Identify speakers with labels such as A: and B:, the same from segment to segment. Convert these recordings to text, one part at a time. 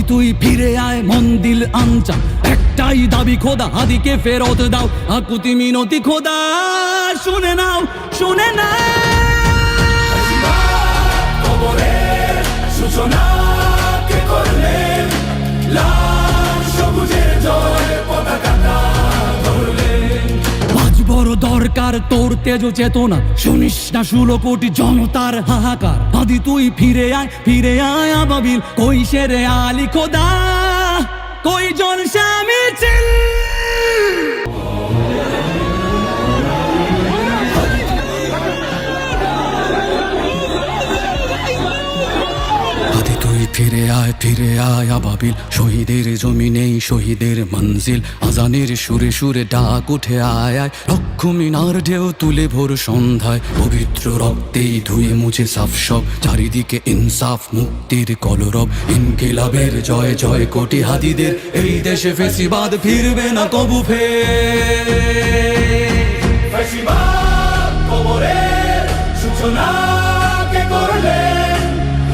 A: তুই ফিরে আয় মন দিল আনচা, একটাই দাবি খোদা হাদিকে ফেরত দাও। আকুতি মিনতি খোদা শুনে নাও, শুনে নাও।
B: কবরের সূচনা কে করলেন, লাল সবুজের জয় পতাকাটা ধরলেন।
A: আজ বড় দরকার তোর তেজ চেতনা, শুনিস না 16 কোটি জনতার হাহাকার। হাদি তুই ফিরে আয় আবাবিল, কই শেরে আলী খোদা, কই জন স্বামী চিল। হাদি তুই ফিরে আয় আবাবিল, শহীদের জমিনেই শহীদের মঞ্জিল। আজানের সুরে সুরে ডাক উঠে আয় আয়, রক্ষ মিনার ঢেউ তুলে ভোর সন্ধ্যায়। পবিত্র রক্তেই ধুয়ে মুছে সাফ সব, চারিদিকে ইনসাফ মুক্তির কলরব। ইনকিলাবের জয় জয় কোটি হাদিদের, এই দেশে ফেসিবাদ ফিরবে না কবু ফের।
B: ফেসিবাদ কবরের সূচনা কে করলেন,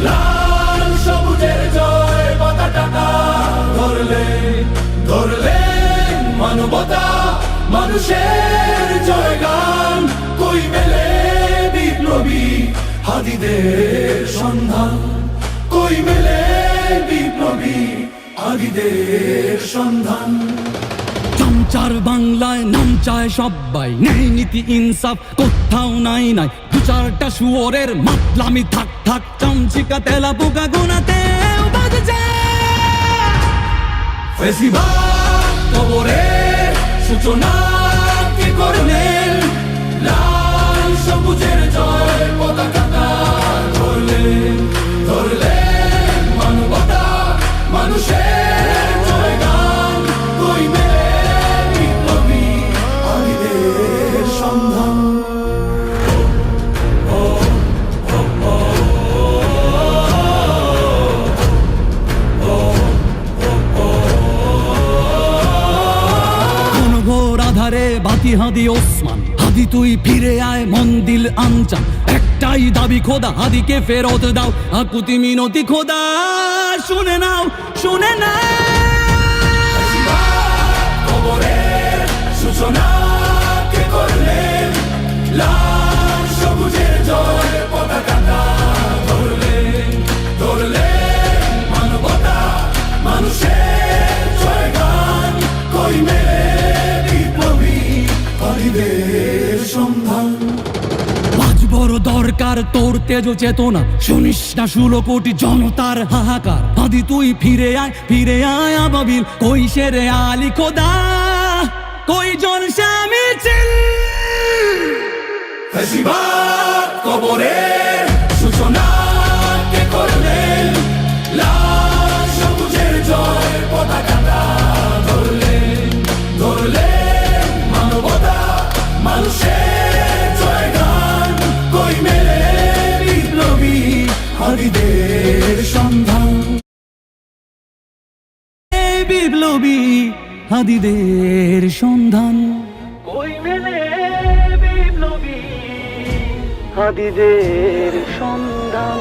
B: লাল সবুজের জয় পতাকাটা ধরলেন। ধরলেন মানবতা মানুষের জয়গান, কই মেলে বিপ্লবী হাদিদের সন্ধান। কই মেলে বিপ্লবী হাদিদের সন্ধান।
A: চামচার বাংলায় নাম চায় সবাই, ন্যায় নীতি ইনসাফ কোথাও নাই। দু চারটা শুয়োরের মাতলামি থাক থাক, চামচিকা তেলা পোকা গোনাতে বাজছে।
B: ফেসিবাদ কবরের সূচনা কে করলেন, লাল সবুজের জয় পতাকাটা ধরলেন। ধরলেন মানবতা মানুষের জয়গান, কই মেলে বিপ্লবী হাদিদের সন্ধান।
A: আধারে বাতি হাদি ওসমান, হাদি তুই ফিরে আয় মন দিল আনচা, একটাই দাবি খোদা হাদিকে ফেরত দাও। আকুতি মিনতি খোদা শুনে নাও, শুনে নাও।
B: কবরের সূচনা কে করলেন, লাল সবুজের জয় পতাকাটা ধরলেন। ধরলেন মানবতা মানুষের জয়গান, কই মেলে বিপ্লবী হাদিদের সন্ধান।
A: আজ বড় দরকার তোর তেজ চেতনা, শুনিস না 16 কোটি জনতার হাহাকার। হাদি তুই ফিরে আয় আবাবিল, কই শেরে আলী খোদা, কই জন স্বামী চিল।
B: ফেসিবাদ কবরের সূচনা কে করলেন, লাল সবুজের জয় পতাকাটা ধরলেন। ধরলেন মানবতা মানুষের জয়গান, কই মেলে বিপ্লবী হাদিদের সন্ধান।
A: বিপ্লবী হাদিদের সন্ধান,
C: কই মেলে বিপ্লবী হাদিদের সন্ধান।